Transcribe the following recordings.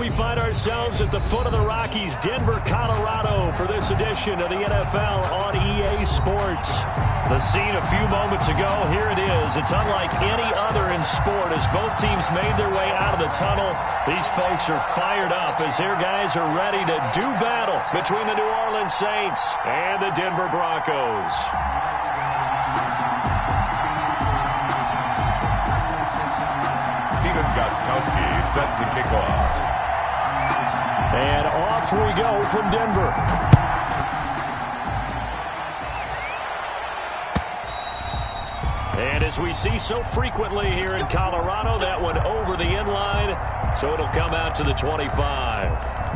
We find ourselves at the foot of the Rockies, Denver, Colorado, for this edition of the NFL on EA Sports. The scene a few moments ago, here it is. It's unlike any other in sport as both teams made their way out of the tunnel. These folks are fired up as their guys are ready to do battle between the New Orleans Saints and the Denver Broncos. Gostkowski set to kick off. And off we go from Denver. And as we see so frequently here in Colorado, that one over the inline, so it'll come out to the 25.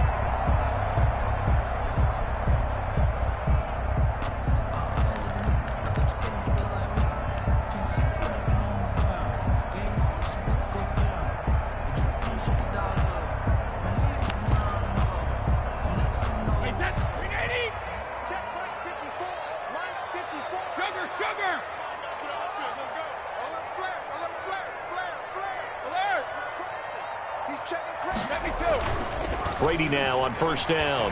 Brady now on first down.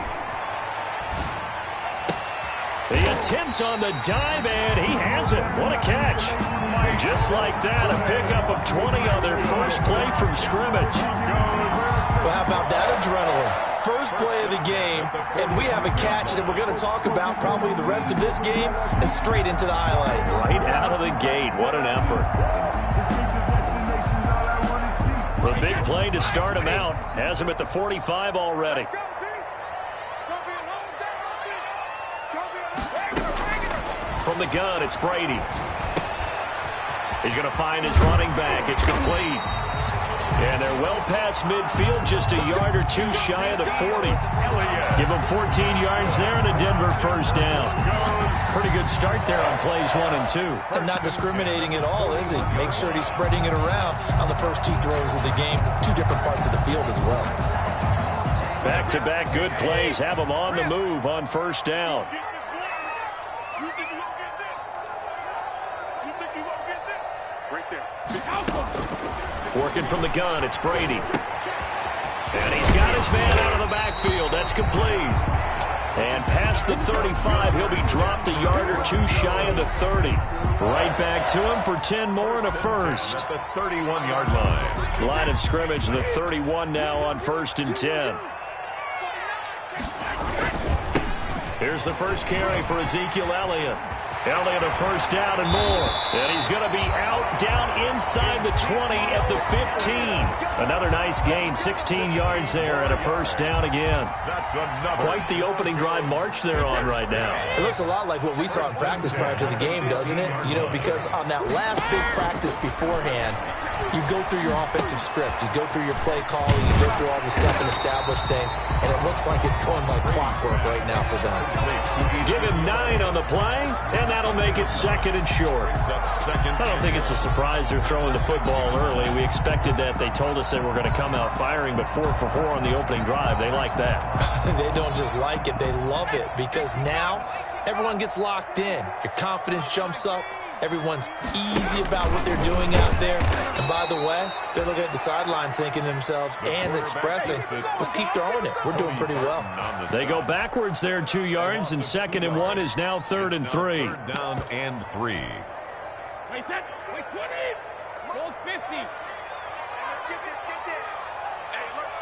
The attempt on the dive, and he has it. What a catch. Just like that, a pickup of 20 on their first play from scrimmage. Well, how about that adrenaline? First play of the game, and we have a catch that we're going to talk about probably the rest of this game and straight into the highlights. Right out of the gate. What an effort. The big play to start him out. Has him at the 45 already. From the gun, it's Brady. He's going to find his running back. It's complete. And they're well past midfield, just a yard or two shy of the 40. Give them 14 yards there and a Denver first down. Pretty good start there on plays 1 and 2. And not discriminating at all, is he? Make sure he's spreading it around on the first 2 throws of the game. 2 different parts of the field as well. Back-to-back good plays have them on the move on first down. Working from the gun, it's Brady. And he's got his man out of the backfield. That's complete. And past the 35, he'll be dropped a yard or 2 shy of the 30. Right back to him for 10 more and a first. At the 31-yard line. Line of scrimmage, the 31 now on first and 10. Here's the first carry for Ezekiel Elliott. Elliott a first down and more. And he's going to be out down inside the 20 at the 15. Another nice gain, 16 yards there and a first down again. That's another. Quite the opening drive march they're on right now. It looks a lot like what we saw in practice prior to the game, doesn't it? You know, because on that last big practice beforehand, you go through your offensive script. You go through your play calling. You go through all the stuff and establish things. And it looks like it's going like clockwork right now for them. Give him 9 on the play, and that'll make it second and short. I don't think it's a surprise they're throwing the football early. We expected that. They told us they were going to come out firing, but 4 for 4 on the opening drive. They like that. They don't just like it. They love it because now everyone gets locked in. Your confidence jumps up. Everyone's easy about what they're doing out there. And by the way, they're looking at the sideline thinking to themselves and expressing, let's keep throwing it. We're doing pretty well. They go backwards there 2 yards, and 2nd and 1 is now 3rd and 3. 3rd down and 3. Wait, 20. Hold 50. Let's get this. Hey, alert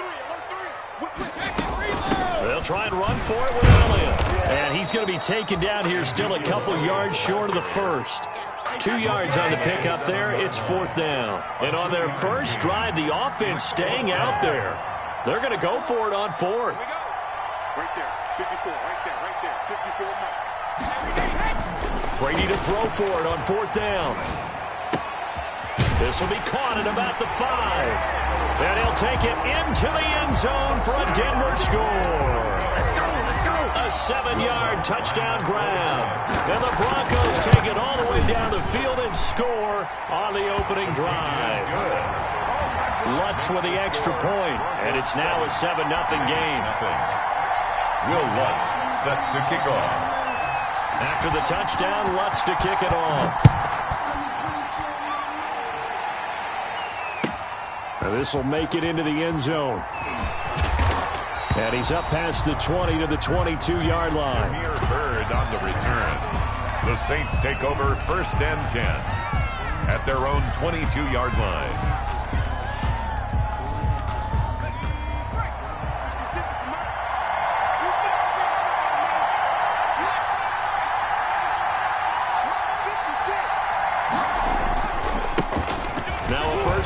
3. They'll try and run for it with Elliott. And he's going to be taken down here still a couple yards short of the first. 2 yards on the pickup there. It's 4th down. And on their first drive, the offense staying out there. They're going to go for it on 4th. Right there. 54. Right there. 54 now. Brady to throw for it on 4th down. This will be caught at about the 5. And he'll take it into the end zone for a Denver score. A 7-yard touchdown grab. And the Broncos take it all the way down the field and score on the opening drive. Lutz with the extra point, and it's now a 7-0 game. Will Lutz set to kick off. After the touchdown, Lutz to kick it off. Now this will make it into the end zone. And he's up past the 20 to the 22-yard line. Here, Bird on the return. The Saints take over 1st and 10 at their own 22-yard line.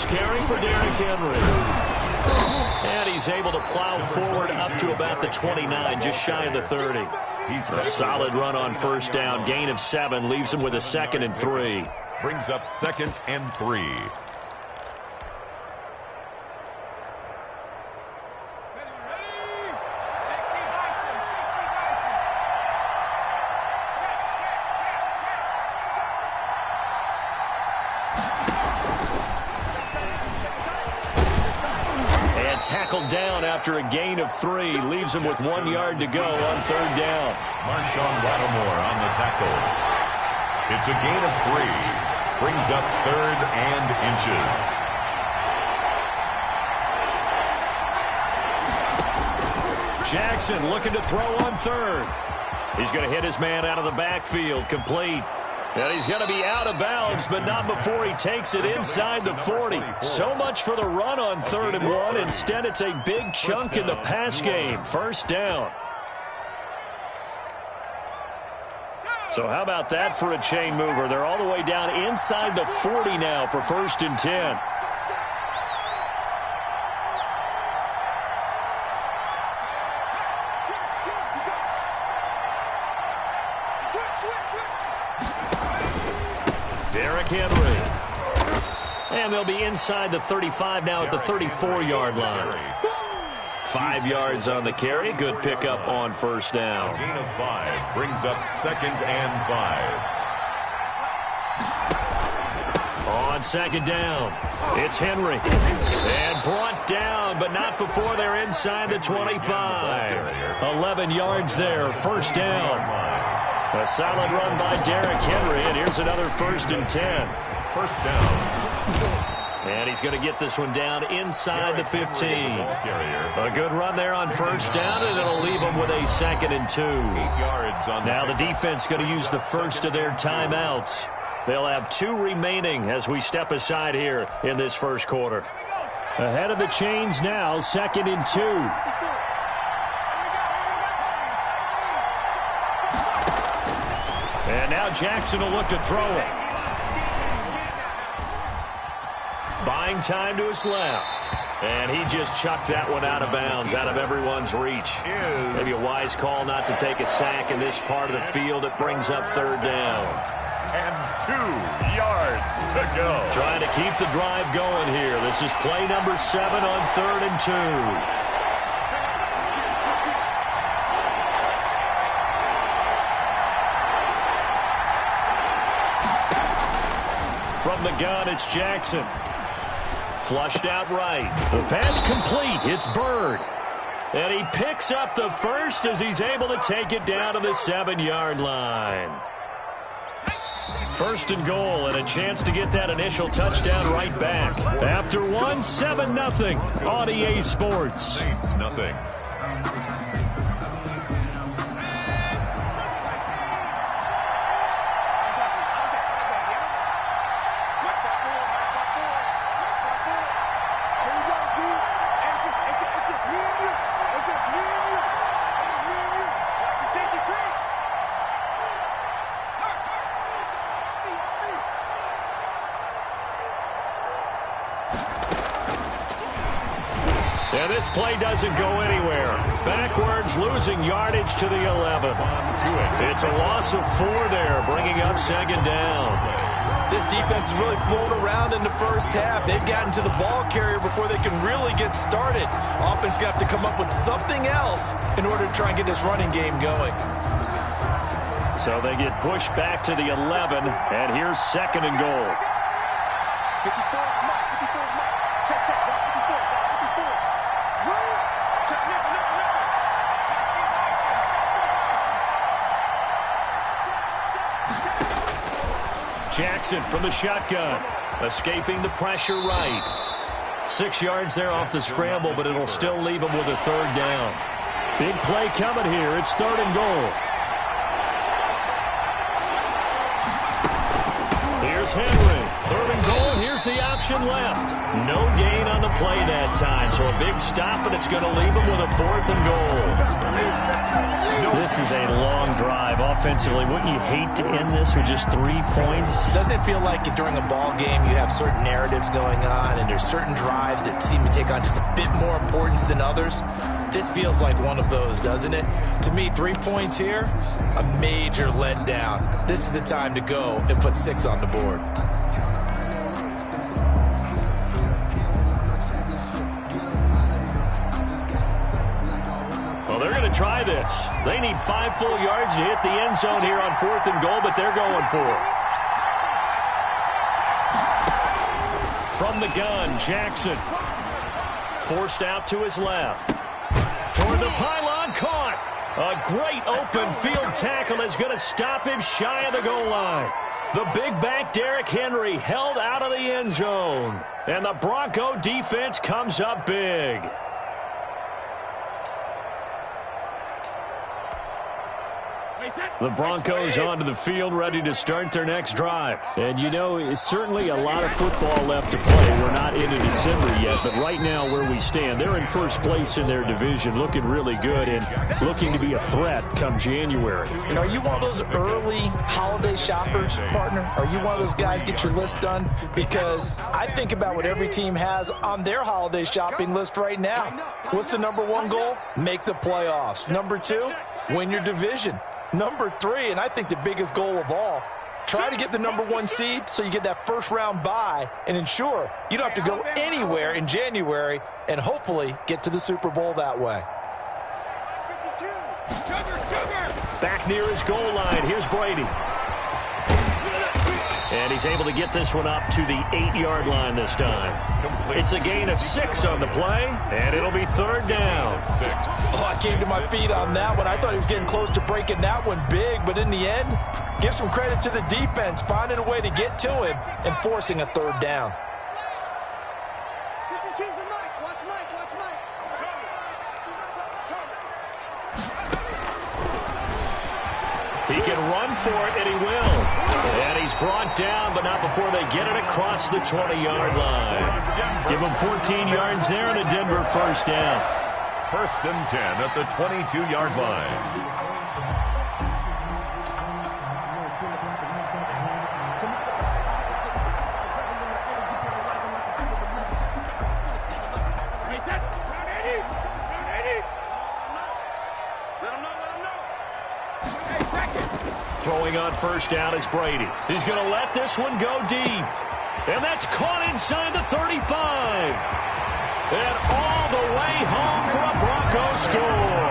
Carry for Derrick Henry. And he's able to plow forward up to about the 29, just shy of the 30. A solid run on 1st down. Gain of 7 leaves him with a 2nd and 3. Brings up 2nd and 3. Tackled down after a gain of 3. Leaves him with 1 yard to go on 3rd down. Marshawn Lattimore on the tackle. It's a gain of 3. Brings up 3rd and inches. Jackson looking to throw on 3rd. He's going to hit his man out of the backfield. Complete. And he's going to be out of bounds, but not before he takes it inside the 40. So much for the run on 3rd and 1. Instead, it's a big chunk in the pass game. 1st down. So how about that for a chain mover? They're all the way down inside the 40 now for 1st and 10. Derrick Henry. And they'll be inside the 35 now at the 34-yard line. 5 yards on the carry. Good pickup on 1st down. A gain of 5 brings up 2nd and 5. On 2nd down, it's Henry. And brought down, but not before they're inside the 25. 11 yards there, 1st down. A solid run by Derrick Henry, and here's another 1st and 10. 1st down. And he's going to get this one down inside the 15. A good run there on 1st down, and it'll leave him with a 2nd and 2. 8 yards on now the defense going to use the first of their timeouts. They'll have 2 remaining as we step aside here in this 1st quarter. Ahead of the chains now, 2nd and 2. And now Jackson will look to throw it. Buying time to his left. And he just chucked that one out of bounds, out of everyone's reach. Maybe a wise call not to take a sack in this part of the field. It brings up 3rd down. And 2 yards to go. Trying to keep the drive going here. This is play number 7 on 3rd and 2. From the gun, it's Jackson. Flushed out right. The pass complete. It's Bird. And he picks up the 1st as he's able to take it down to the 7-yard line. 1st and goal, and a chance to get that initial touchdown right back. After 1, 7-0 on EA Sports. Saints nothing. And this play doesn't go anywhere. Backwards, losing yardage to the 11. It's a loss of 4 there, bringing up 2nd down. This defense has really flown around in the 1st half. They've gotten to the ball carrier before they can really get started. Offense got to come up with something else in order to try and get this running game going. So they get pushed back to the 11, and here's 2nd and goal. 54, check, 54, 54. Check, Jackson from the shotgun, escaping the pressure right. 6 yards there off the scramble, but it'll still leave him with a 3rd down. Big play coming here. It's 3rd and goal. Here's Henry. 3rd and goal. Here's the option left. No gain on the play that time. So a big stop, and it's going to leave him with a 4th and goal. This is a long drive offensively. Wouldn't you hate to end this with just 3 points? Doesn't it feel like during a ball game you have certain narratives going on and there's certain drives that seem to take on just a bit more importance than others? This feels like one of those, doesn't it? To me, 3 points here, a major letdown. This is the time to go and put 6 on the board. Well, they're going to try this. They need 5 full yards to hit the end zone here on 4th and goal, but they're going for it. From the gun, Jackson. Forced out to his left. Toward the pylon, caught. A great open field tackle is going to stop him shy of the goal line. The big back Derrick Henry held out of the end zone. And the Bronco defense comes up big. The Broncos onto the field, ready to start their next drive. And, you know, it's certainly a lot of football left to play. We're not into December yet, but right now where we stand, they're in first place in their division, looking really good and looking to be a threat come January. And are you one of those early holiday shoppers, partner? Are you one of those guys get your list done? Because I think about what every team has on their holiday shopping list right now. What's the number 1 goal? Make the playoffs. Number 2, win your division. Number 3, and I think the biggest goal of all, try to get the number 1 seed so you get that first-round bye and ensure you don't have to go anywhere in January and hopefully get to the Super Bowl that way. Back near his goal line, here's Brady. And he's able to get this one up to the 8-yard line this time. It's a gain of 6 on the play, and it'll be 3rd down. Oh, I came to my feet on that one. I thought he was getting close to breaking that one big, but in the end, give some credit to the defense, finding a way to get to him and forcing a 3rd down. He can run for it, and he will. And he's brought down, but not before they get it across the 20-yard line. Give him 14 yards there and a Denver first down. 1st and 10 at the 22-yard line. Throwing on first down is Brady. He's going to let this one go deep. And that's caught inside the 35. And all the way home for a Broncos score.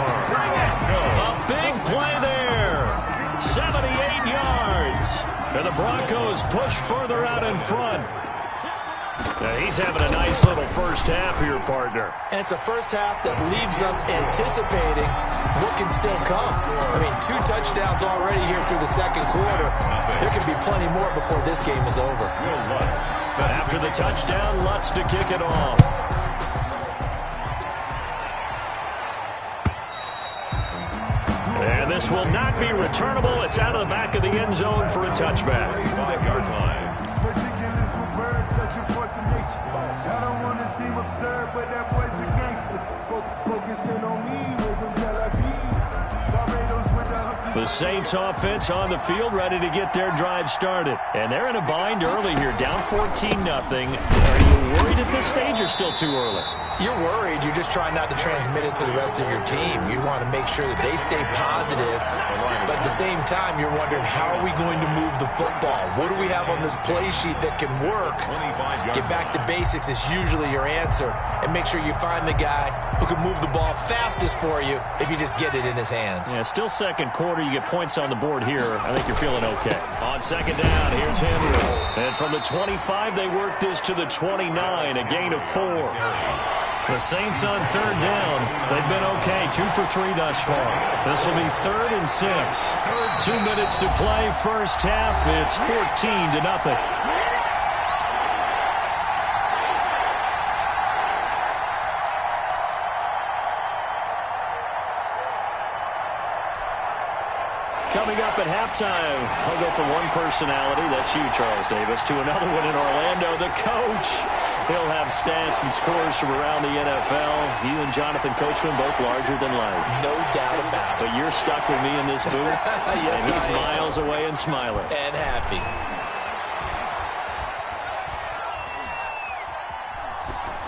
A big play there. 78 yards. And the Broncos push further out in front. Now he's having a nice little first half here, partner. And it's a first half that leaves us anticipating what can still come. I mean, 2 touchdowns already here through the 2nd quarter. There could be plenty more before this game is over. After the touchdown, Lutz to kick it off. And this will not be returnable. It's out of the back of the end zone for a touchback. 5-yard line. I don't want to seem absurd, but that boy's a gangster. Focusing on me, we're from Tel Aviv. Barbados with the Huffy. The Saints offense on the field, ready to get their drive started. And they're in a bind early here, down 14-0. Are you worried at this stage or still too early? You're worried. You're just trying not to transmit it to the rest of your team. You want to make sure that they stay positive. But at the same time, you're wondering, how are we going to move the football? What do we have on this play sheet that can work? Get back to basics is usually your answer. And make sure you find the guy who can move the ball fastest for you if you just get it in his hands. Yeah, still 2nd quarter. You get points on the board here. I think you're feeling okay. On 2nd down, here's Henry. And from the 25, they work this to the 29, a gain of 4. The Saints on 3rd down. They've been okay, 2 for 3 thus far. This will be 3rd and 6. 2 minutes to play, first half. It's 14-0. drop at halftime. I'll go from one personality, that's you, Charles Davis, to another one in Orlando, the coach. He'll have stats and scores from around the NFL. You and Jonathan Coachman both larger than life. No doubt about it. But you're stuck with me in this booth, yes, and he's miles away and smiling. And happy.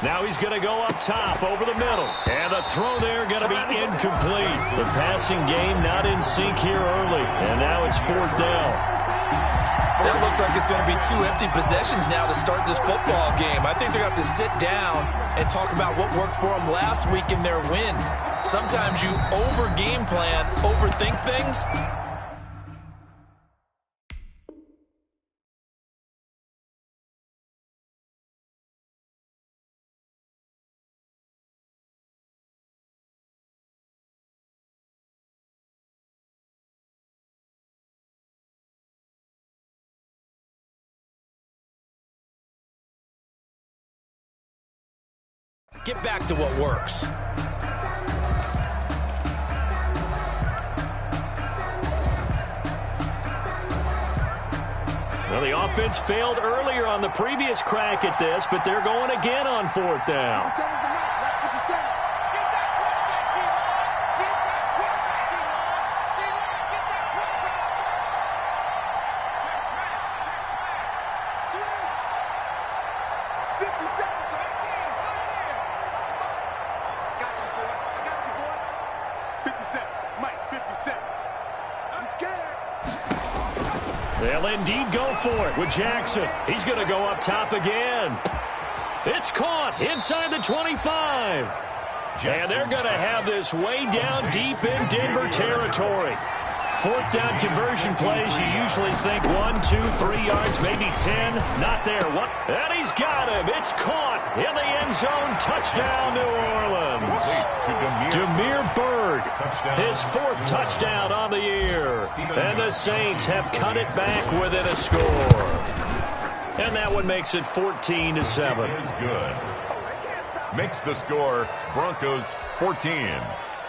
Now he's going to go up top over the middle. And the throw there going to be incomplete. The passing game not in sync here early. And now it's 4th down. That looks like it's going to be 2 empty possessions now to start this football game. I think they're going to have to sit down and talk about what worked for them last week in their win. Sometimes you over-game plan, overthink things. Get back to what works. Well, the offense failed earlier on the previous crack at this, but they're going again on 4th down. They'll indeed go for it with Jackson. He's going to go up top again. It's caught inside the 25. And they're going to have this way down deep in Denver territory. 4th down conversion plays, you usually think 1, 2, 3 yards, maybe 10. Not there. What? And he's got him. It's caught in the end zone. Touchdown, New Orleans. Demir Bird, his 4th touchdown on the year. And the Saints have cut it back within a score. And that one makes it 14-7. Is good. Makes the score Broncos 14,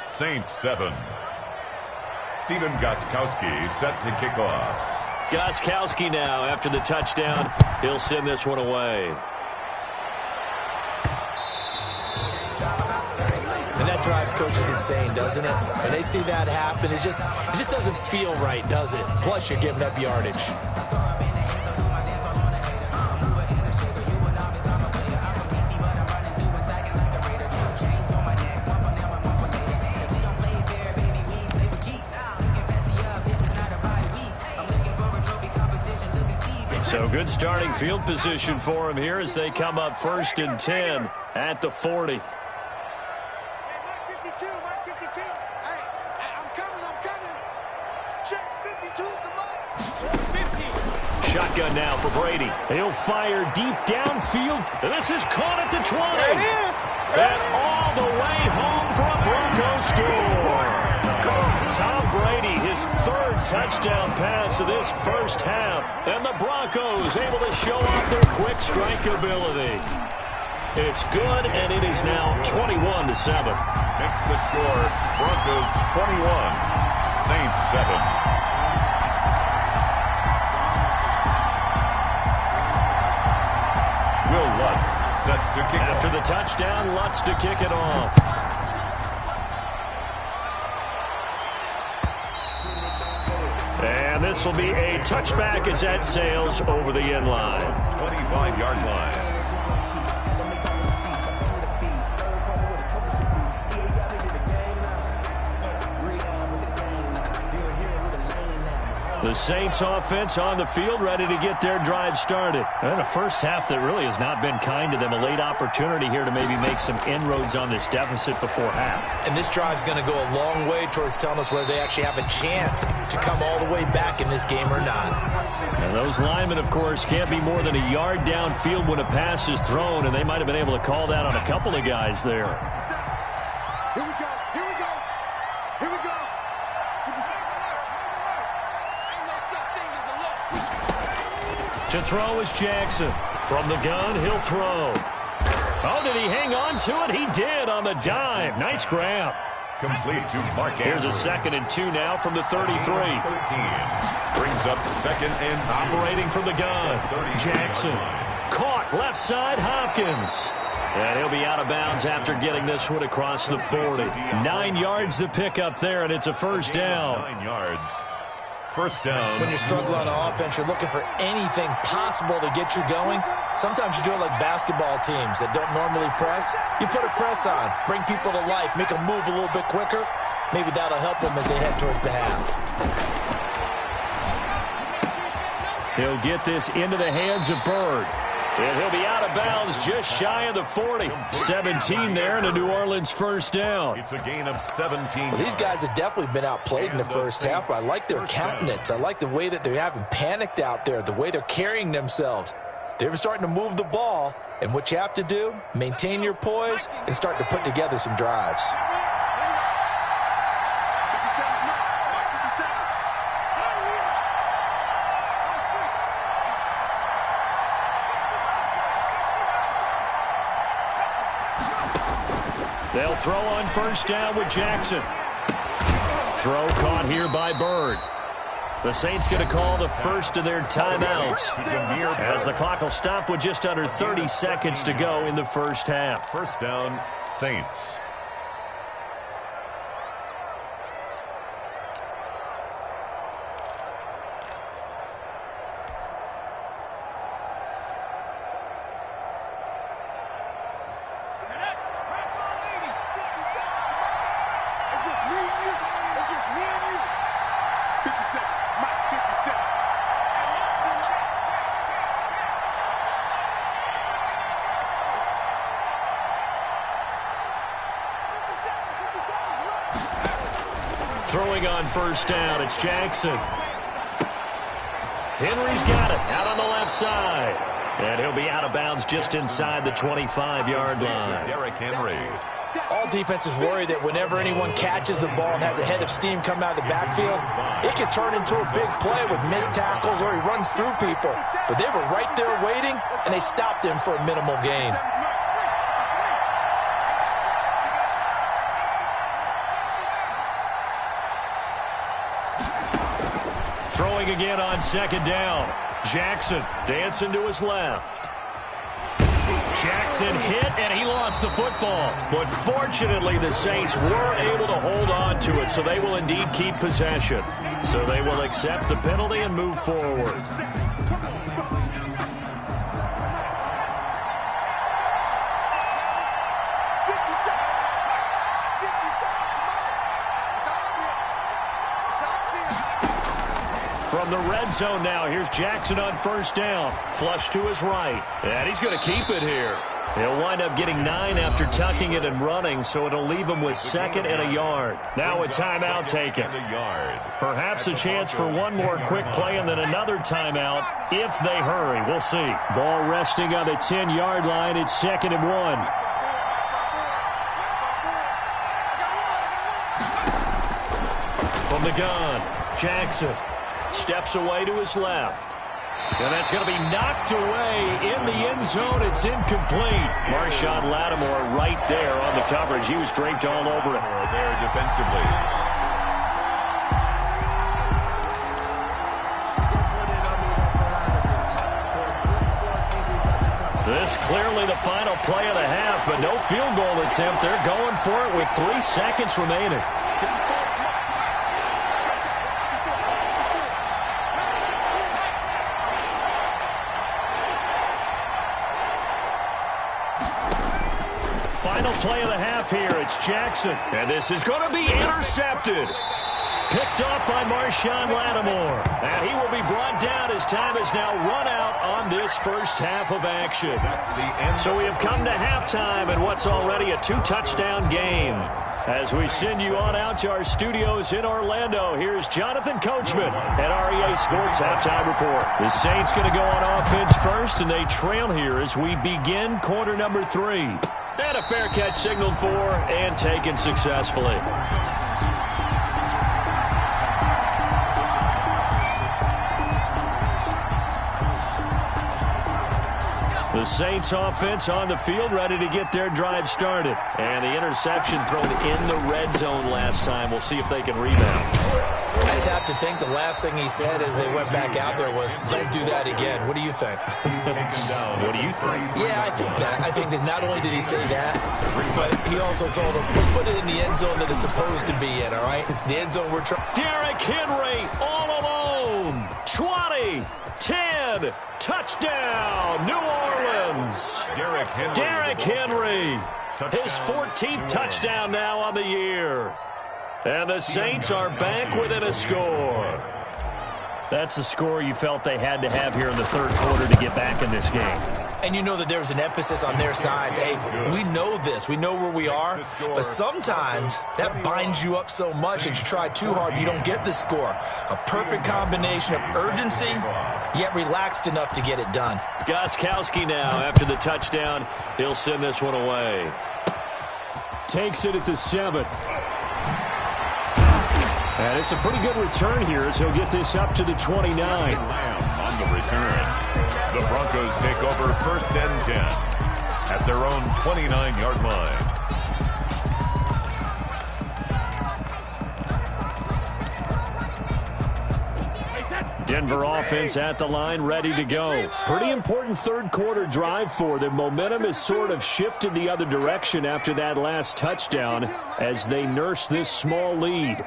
Saints 7. Stephen Gostkowski set to kick off. Gostkowski now after the touchdown. He'll send this one away. And that drives coaches insane, doesn't it? When they see that happen, it just doesn't feel right, does it? Plus, you're giving up yardage. So good starting field position for him here as they come up 1st and 10 at the 40. Shotgun now for Brady. He'll fire deep downfield. This is caught at the 20. And all the way home for a Broncos score. Tom Brady, his 3rd touchdown pass of this first half. And the Broncos able to show off their quick strike ability. It's good, and it is now 21-7. Makes the score Broncos 21, Saints 7. Will Lutz set to kick off. After the touchdown, Lutz to kick it off. And this will be a touchback as that sails over the end line. 25-yard line. The Saints offense on the field ready to get their drive started. And a first half that really has not been kind to them. A late opportunity here to maybe make some inroads on this deficit before half. And this drive's going to go a long way towards telling us whether they actually have a chance to come all the way back in this game or not. And those linemen, of course, can't be more than a yard downfield when a pass is thrown, and they might have been able to call that on a couple of guys there. Here we go. Here we go. Here we go. To throw is Jackson. From the gun, he'll throw. Oh, did he hang on to it? He did on the dive. Nice grab. Complete to Mark Here's Andrews. a 2nd and 2 now from the 33. 13. Brings up 2nd and 2. Operating from the gun. Jackson. Caught left side, Hopkins. And he'll be out of bounds after getting this one across the 40. 9 yards to pick up there, and it's a first down. 9 yards. First down. When you're struggling on offense, you're looking for anything possible to get you going. Sometimes you do it like basketball teams that don't normally press. You put a press on, bring people to life, make them move a little bit quicker. Maybe that'll help them as they head towards the half. He'll get this into the hands of Bird. And he'll be out of bounds just shy of the 40. 17 there and a New Orleans first down. It's a gain of 17. Well, these guys have definitely been outplayed in the first half, but I like their countenance. I like the way that they haven't panicked out there, the way they're carrying themselves. They're starting to move the ball, and what you have to do, maintain your poise and start to put together some drives. They'll throw on first down with Jackson. Throw caught here by Bird. The Saints going to call the first of their timeouts as the clock will stop with just under 30 seconds to go in the first half. First down, Saints. Throwing on first down, it's Jackson. Henry's got it out on the left side. And he'll be out of bounds just inside the 25-yard line. Derrick Henry. All defenses worry that whenever anyone catches the ball and has a head of steam come out of the backfield, it can turn into a big play with missed tackles or he runs through people. But they were right there waiting, and they stopped him for a minimal gain. Throwing again on second down. Jackson dancing to his left. Jackson hit, and he lost the football. But fortunately, the Saints were able to hold on to it, so they will indeed keep possession. So they will accept the penalty and move forward. From the red zone now, here's Jackson on first down. Flush to his right. And he's going to keep it here. He'll wind up getting 9 after tucking it and running, so it'll leave him with 2nd and a yard. Now a timeout taken. Perhaps a chance for one more quick play and then another timeout if they hurry. We'll see. Ball resting on the 10-yard line. It's 2nd and 1. From the gun, Jackson steps away to his left. And that's going to be knocked away in the end zone. It's incomplete. Marshawn Lattimore right there on the coverage. He was draped all over it. There defensively. This clearly the final play of the half, but no field goal attempt. They're going for it with 3 seconds remaining. Final play of the half here. It's Jackson. And this is going to be intercepted. Picked off by Marshawn Lattimore. And he will be brought down as time has now run out on this first half of action. So we have come to halftime in what's already a 2-touchdown game. As we send you on out to our studios in Orlando, here's Jonathan Coachman at REA Sports Halftime Report. The Saints going to go on offense first, and they trail here as we begin quarter number 3. And a fair catch signaled for and taken successfully. The Saints offense on the field, ready to get their drive started. And the interception thrown in the red zone last time. We'll see if they can rebound. I just have to think the last thing he said as they went back out there was, don't do that again. What do you think? What do you think? Yeah, I think that. I think that not only did he say that, but he also told them, let's put it in the end zone that it's supposed to be in, all right? The end zone we're trying. Derrick Henry all alone. 20, 10, touchdown, New Orleans. Derrick Henry. His 14th touchdown now on the year. And the Saints are back within a score. That's a score you felt they had to have here in the third quarter to get back in this game. And you know that there's an emphasis on their side. Hey, we know this. We know where we are. But sometimes that binds you up so much that you try too hard, you don't get the score. A perfect combination of urgency, yet relaxed enough to get it done. Gostkowski now after the touchdown. He'll send this one away. Takes it at the 7. And it's a pretty good return here as he'll get this up to the 29. On the return. The Broncos take over 1st and 10 at their own 29-yard line. Denver offense at the line, ready to go. Pretty important third quarter drive for them. Momentum has sort of shifted the other direction after that last touchdown as they nurse this small lead.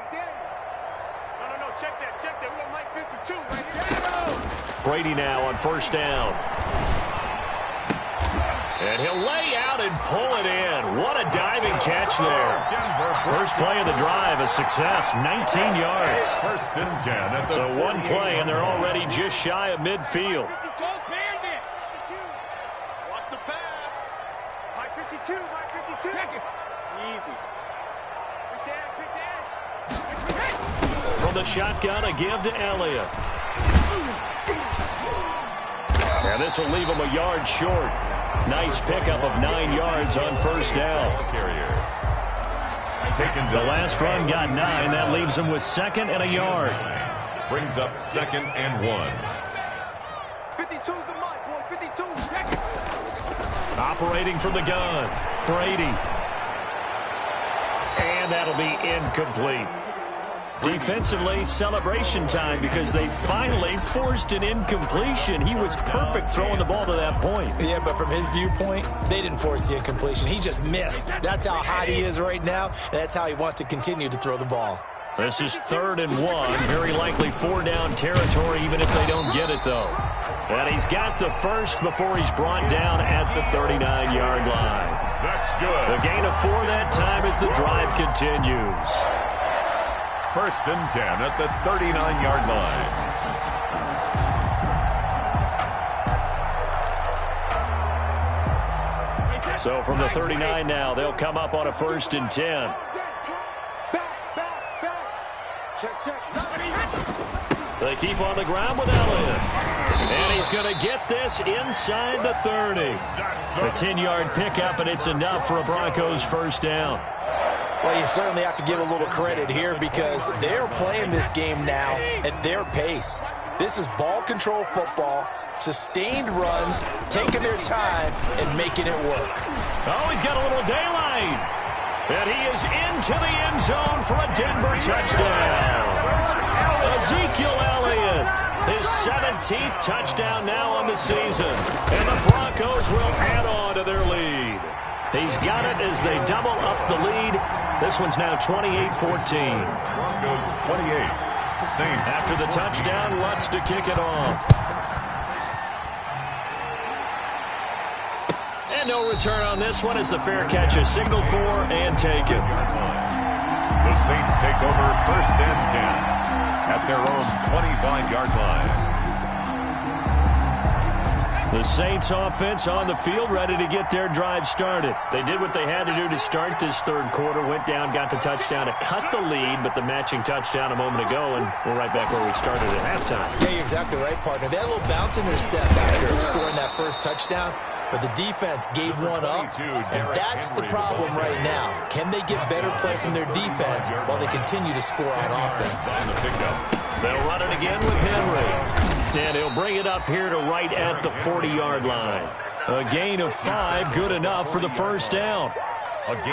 Brady now on 1st down. And he'll lay out and pull it in. What a diving catch there. First play of the drive, a success, 19 yards. 1st and 10 at the So one play, and they're already just shy of midfield. Watch the pass. Mike 52, Mike 52. Easy. From the shotgun, a give to Elliott. And this will leave him a yard short. Nice pickup of 9 yards on 1st down. The last run got 9. That leaves him with 2nd and a yard. Brings up 2nd and 1. 52's the mark, boy. 52. Operating from the gun. Brady. And that'll be incomplete. Defensively, celebration time because they finally forced an incompletion. He was perfect throwing the ball to that point. Yeah, but from his viewpoint, they didn't force the incompletion. He just missed. That's how hot he is right now, and that's how he wants to continue to throw the ball. This is 3rd and 1. Very likely 4-down territory, even if they don't get it, though. And he's got the first before he's brought down at the 39-yard line. That's good. The gain of 4 that time as the drive continues. 1st and 10 at the 39-yard line. So from the 39 now, they'll come up on a 1st and 10. They keep on the ground with Elliott. And he's going to get this inside the 30. A 10-yard pickup, and it's enough for a Broncos 1st down. Well, you certainly have to give a little credit here because they're playing this game now at their pace. This is ball control football, sustained runs, taking their time, and making it work. Oh, he's got a little daylight. And he is into the end zone for a Denver touchdown. Ezekiel Elliott, his 17th touchdown now on the season. And the Broncos will add on to their lead. He's got it as they double up the lead. This one's now 28-14. Broncos 28. Saints. After the touchdown, Lutz to kick it off. And no return on this one as the fair catch is signaled for and taken. The Saints take over 1st and 10 at their own 25-yard line. The Saints offense on the field, ready to get their drive started. They did what they had to do to start this third quarter, went down, got the touchdown to cut the lead, but the matching touchdown a moment ago, and we're right back where we started at halftime. Yeah, you're exactly right, partner. They had a little bounce in their step after scoring that first touchdown, but the defense gave one up, and that's the problem right now. Can they get better play from their defense while they continue to score on offense? They'll run it again with Henry. And he'll bring it up here to right at the 40-yard line. A gain of 5, good enough for the first down.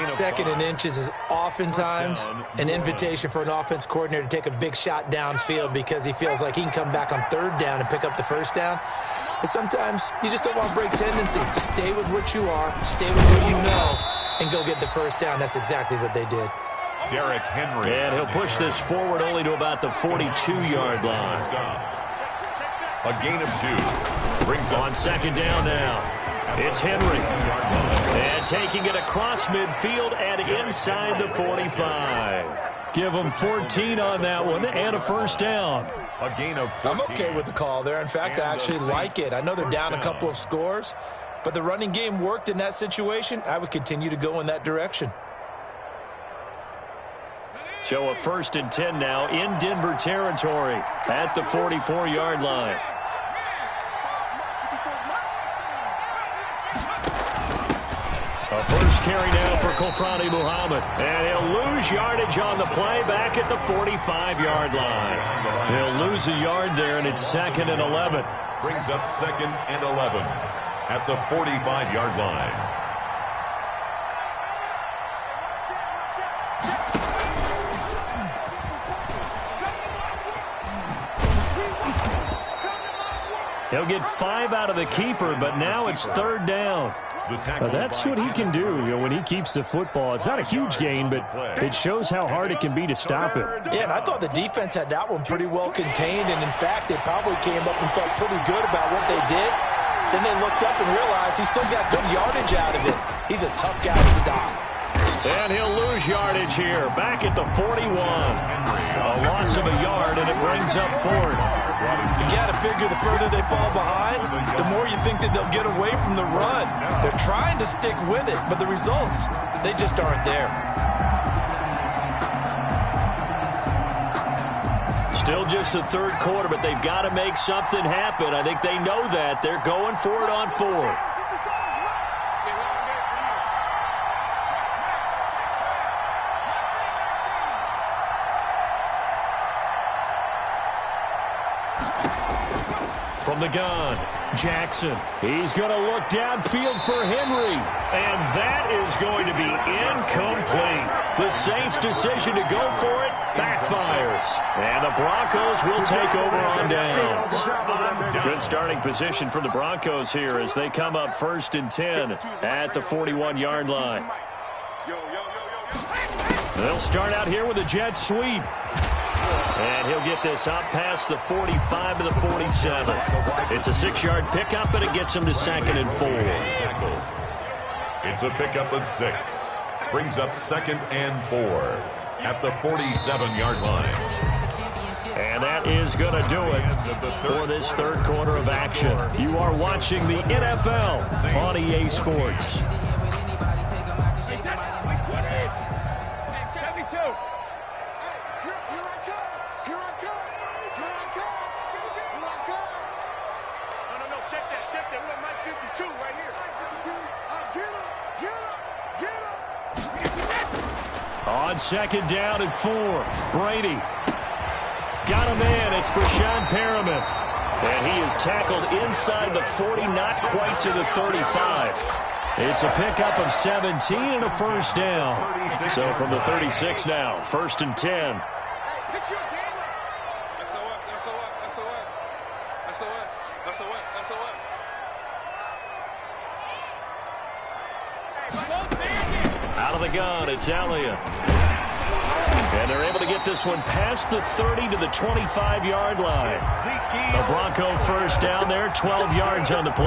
Second and inches is oftentimes an invitation for an offense coordinator to take a big shot downfield because he feels like he can come back on third down and pick up the first down. But sometimes you just don't want to break tendency. Stay with what you are, stay with what you know, and go get the first down. That's exactly what they did. Derrick Henry. And he'll push this forward only to about the 42-yard line. A gain of 2. Brings on second down now. It's Henry. And taking it across midfield and inside the 45. Give him 14 on that one and a first down. A gain of 14. I'm okay with the call there. In fact, I actually like it. I know they're down a couple of scores, but the running game worked in that situation. I would continue to go in that direction. So a 1st and 10 now in Denver territory at the 44-yard line. A first carry now for Kofrani Muhammad. And he'll lose yardage on the play back at the 45-yard line. He'll lose a yard there, and it's 2nd and 11. Brings up 2nd and 11 at the 45-yard line. He'll get 5 out of the keeper, but now it's 3rd down. That's what he can do, when he keeps the football. It's not a huge gain, but it shows how hard it can be to stop it. Yeah, and I thought the defense had that one pretty well contained, and in fact, they probably came up and felt pretty good about what they did. Then they looked up and realized he still got good yardage out of it. He's a tough guy to stop. And he'll lose yardage here, back at the 41. A loss of a yard, and it brings up 4th. You got to figure the further they fall behind, the more you think that they'll get away from the run. They're trying to stick with it, but the results, they just aren't there. Still just the 3rd quarter, but they've got to make something happen. I think they know that. They're going for it on 4th. From the gun, Jackson. He's going to look downfield for Henry. And that is going to be incomplete. The Saints' decision to go for it backfires. And the Broncos will take over on downs. Good starting position for the Broncos here as they come up 1st and 10 at the 41-yard line. They'll start out here with a jet sweep. And he'll get this up past the 45 to the 47. It's a 6-yard pickup, and it gets him to 2nd and 4. It's a pickup of 6. Brings up 2nd and 4 at the 47-yard line. And that is going to do it for this 3rd quarter of action. You are watching the NFL on EA Sports. On 2nd down and 4, Brady. Got him in. It's Brashad Perriman. And he is tackled inside the 40, not quite to the 35. It's a pickup of 17 and a first down. So from the 36 now, 1st and 10. Out of the gun, it's Elliott. And they're able to get this one past the 30 to the 25-yard line. The Bronco first down there, 12 yards on the play.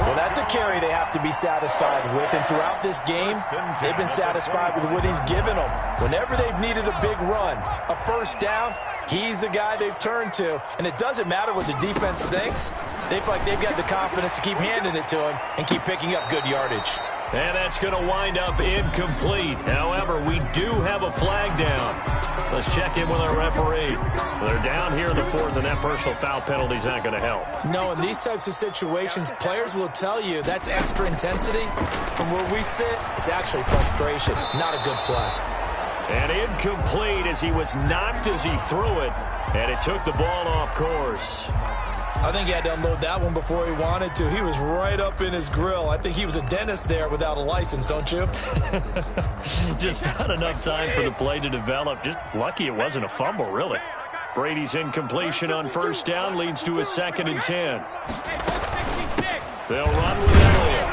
Well, that's a carry they have to be satisfied with. And throughout this game, they've been satisfied with what he's given them. Whenever they've needed a big run, a first down, he's the guy they've turned to. And it doesn't matter what the defense thinks. They feel like they've got the confidence to keep handing it to him and keep picking up good yardage. And that's going to wind up incomplete. However, we do have a flag down. Let's check in with our referee. They're down here in the 4th, and that personal foul penalty is not going to help. No, in these types of situations, players will tell you that's extra intensity. From where we sit, it's actually frustration, not a good play. And incomplete as he was knocked as he threw it, and it took the ball off course. I think he had to unload that one before he wanted to. He was right up in his grill. I think he was a dentist there without a license, don't you? Just not enough time for the play to develop. Just lucky it wasn't a fumble, really. Brady's incompletion on first down leads to a 2nd and 10. They'll run with Elliott.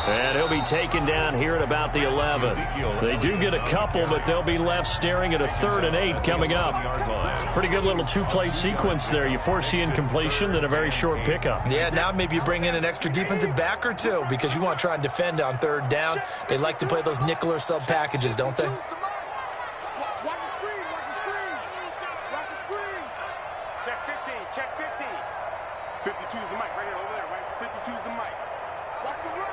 And he'll be taken down here at about the 11. They do get a couple, but they'll be left staring at a 3rd and 8 coming up. Pretty good little two-play sequence there. You force the incompletion, then a very short pickup. Yeah, now maybe you bring in an extra defensive back or two because you want to try and defend on 3rd down. They like to play those nickel or sub packages, don't they? Check 50, check 50. 52's the mic right here, over there, right? 52's the mic. Watch the run.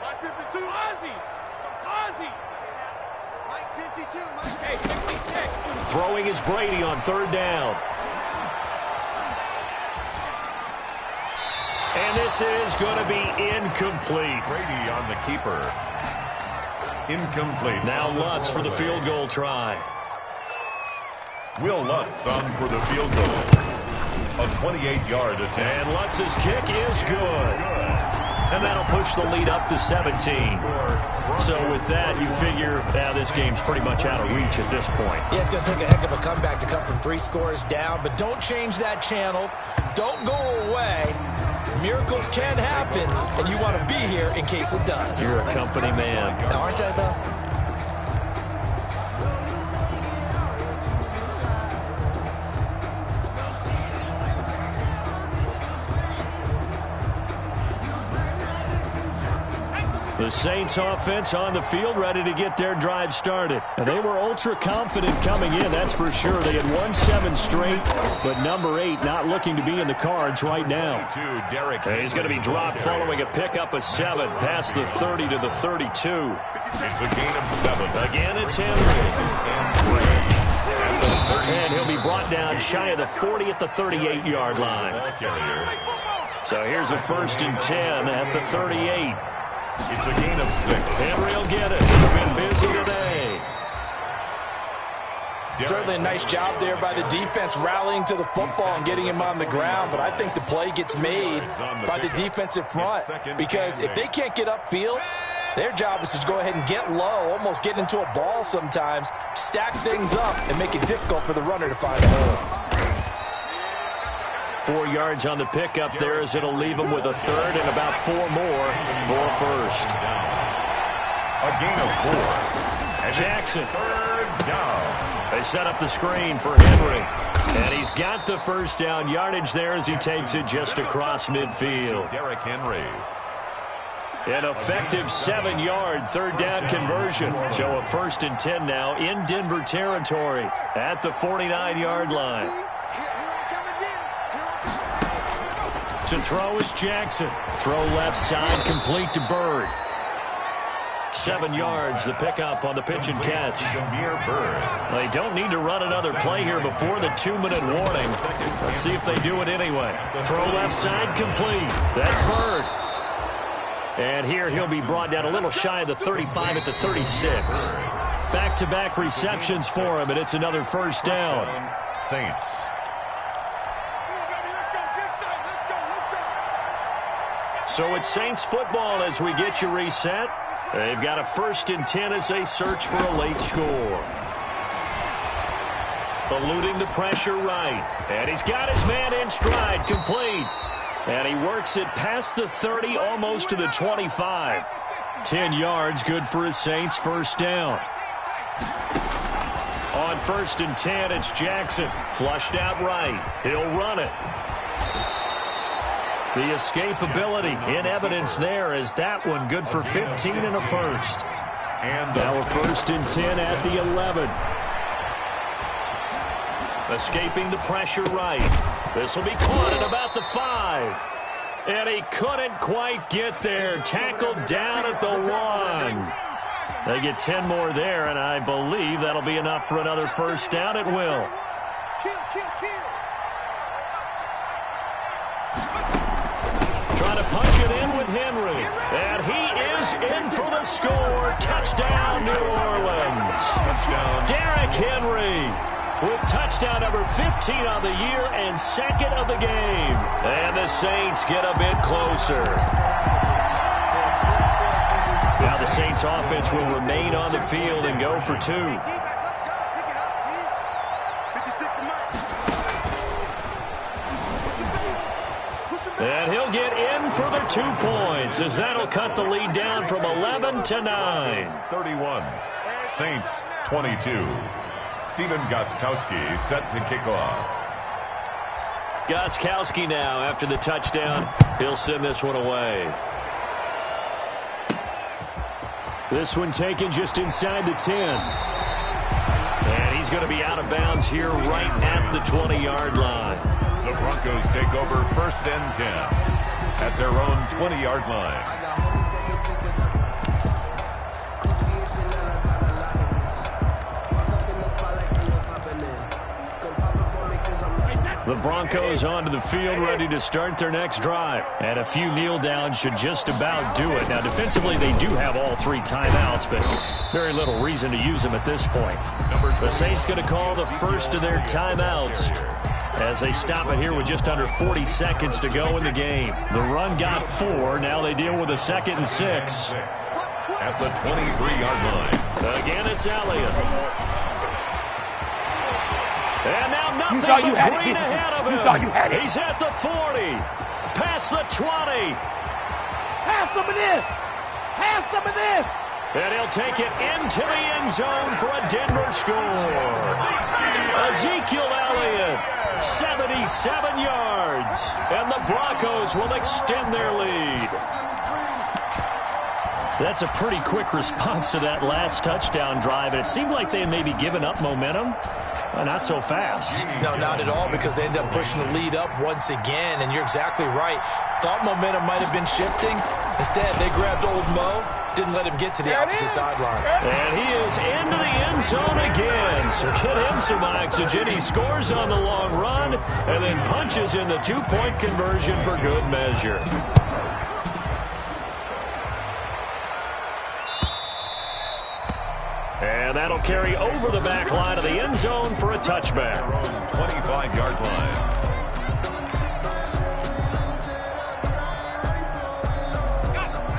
Mike 52. Ozzy. Ozzy. Mike 52. Mike. Hey, 56. Throwing is Brady on 3rd down. And this is going to be incomplete. Brady on the keeper. Incomplete. Now Lutz for the field goal try. Will Lutz on for the field goal. A 28-yard attempt. And Lutz's kick is good. And that'll push the lead up to 17. So with that, you figure this game's pretty much out of reach at this point. Yeah, it's going to take a heck of a comeback to come from 3 scores down, but don't change that channel. Don't go away. Miracles can happen, and you want to be here in case it does. You're a company man. Now, aren't I, though? The Saints offense on the field ready to get their drive started. And they were ultra confident coming in, that's for sure. They had won 7 straight, but number 8 not looking to be in the cards right now. He's going to be dropped following a pickup of 7 past the 30 to the 32. It's a gain of 7. Again, it's Henry. And he'll be brought down shy of the 40 at the 38-yard line. So here's a 1st and 10 at the 38. It's a gain of 6. Henry will get it. He's been busy today. Certainly a nice job there by the defense rallying to the football and getting him on the ground, but I think the play gets made by the defensive front because if they can't get upfield, their job is to go ahead and get low, almost get into a ball sometimes, stack things up, and make it difficult for the runner to find a hole. 4 yards on the pickup there as it'll leave them with a 3rd and about 4 more for a 1st. A gain of 4. And Jackson. 3rd down. They set up the screen for Henry. And he's got the 1st down yardage there as he takes it just across midfield. Derrick Henry. An effective 7-yard 3rd down conversion. So a 1st and 10 now in Denver territory at the 49-yard line. To throw is Jackson. Throw left side, complete to Bird. 7 yards, the pickup on the pitch and catch. They don't need to run another play here before the 2-minute warning. Let's see if they do it anyway. Throw left side, complete. That's Bird. And here he'll be brought down a little shy of the 35 at the 36. Back-to-back receptions for him, and it's another 1st down. Saints. So it's Saints football as we get you reset. They've got a 1st and 10 as they search for a late score. Eluding the pressure right. And he's got his man in stride, complete. And he works it past the 30, almost to the 25. 10 yards, good for his Saints 1st down. On 1st and 10, it's Jackson. Flushed out right. He'll run it. The escapability in evidence there is that one good for 15 and a 1st. And now a 1st and 10 at the 11. Escaping the pressure right. This will be caught at about the 5. And he couldn't quite get there. Tackled down at the 1. They get 10 more there, and I believe that'll be enough for another 1st down. It will. Punch it in with Henry. And he is in for the score. Touchdown, New Orleans. Touchdown. Derrick Henry with touchdown number 15 on the year and 2nd of the game. And the Saints get a bit closer. Now the Saints offense will remain on the field and go for 2. And he'll get in for the 2 points, as that'll cut the lead down from 11 to 9. 31. Saints 22. Steven Gostkowski set to kick off. Gostkowski now, after the touchdown, he'll send this one away. This one taken just inside the 10. And he's going to be out of bounds here right at the 20-yard line. The Broncos take over 1st and 10 at their own 20-yard line. The Broncos onto the field, ready to start their next drive. And a few kneel downs should just about do it. Now, defensively, they do have all 3 timeouts, but very little reason to use them at this point. The Saints going to call the first of their timeouts as they stop it here with just under 40 seconds to go in the game. The run got 4. Now they deal with a 2nd and 6. At the 23-yard line. Again, it's Elliott. And now nothing but Green ahead of him. He's at the 40. Past the 20. Have some of this. Have some of this. And he'll take it into the end zone for a Denver score. Ezekiel Elliott, 77 yards. And the Broncos will extend their lead. That's a pretty quick response to that last touchdown drive. And it seemed like they had maybe given up momentum. Not so fast. No, not at all, because they ended up pushing the lead up once again, and you're exactly right. Thought momentum might have been shifting. Instead, they grabbed old Mo, didn't let him get to the opposite sideline. And he is into the end zone again, so get him some oxygen. He scores on the long run and then punches in the 2-point conversion for good measure. And that'll carry over the back line of the end zone for a touchback. 25-yard line.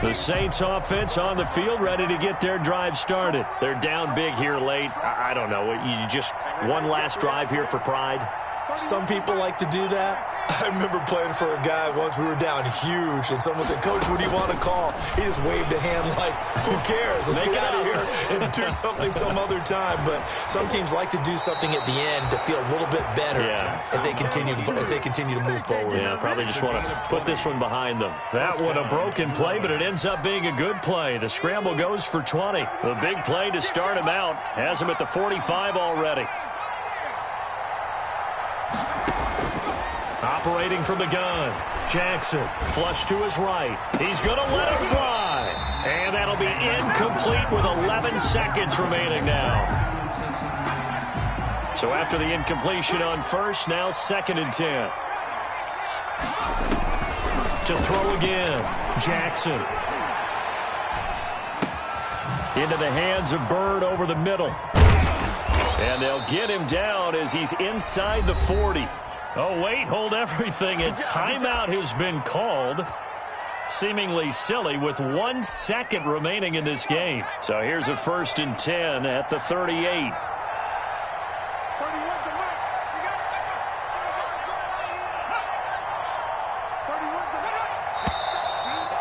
The Saints offense on the field, ready to get their drive started. They're down big here late. I don't know. You just one last drive here for pride. Some people like to do that. I remember playing for a guy once. We were down huge, and someone said, "Coach, what do you want to call?" He just waved a hand like, "Who cares? Let's get out of here and do something some other time." But some teams like to do something at the end to feel a little bit better as they continue to move forward. Yeah, probably just want to put this one behind them. That one a broken play, but it ends up being a good play. The scramble goes for 20. The big play to start him out has him at the 45 already. Operating from the gun, Jackson, flush to his right. He's going to let it fly. And that'll be incomplete with 11 seconds remaining now. So after the incompletion on first, now 2nd and 10. To throw again, Jackson. Into the hands of Bird over the middle. And they'll get him down as he's inside the 40. Oh, wait, hold everything. A timeout has been called. Seemingly silly with 1 second remaining in this game. So here's a 1st and 10 at the 38.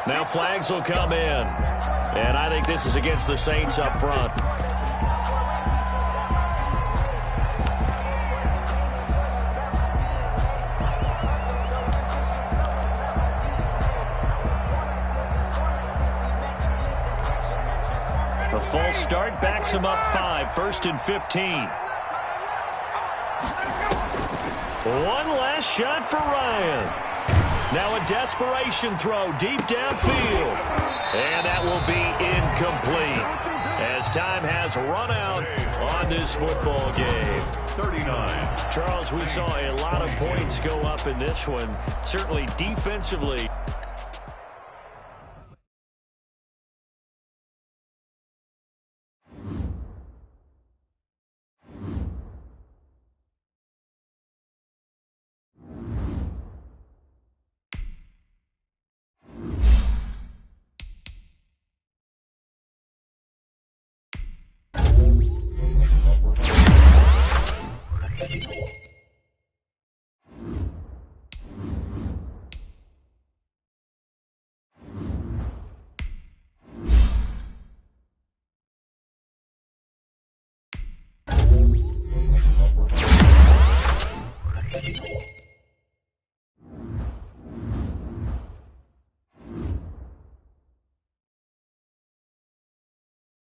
Now flags will come in. And I think this is against the Saints up front. A false start backs him up 5, 1st and 15. One last shot for Ryan. Now a desperation throw deep downfield. And that will be incomplete as time has run out on this football game. 39. Charles, we saw a lot of points go up in this one. Certainly defensively.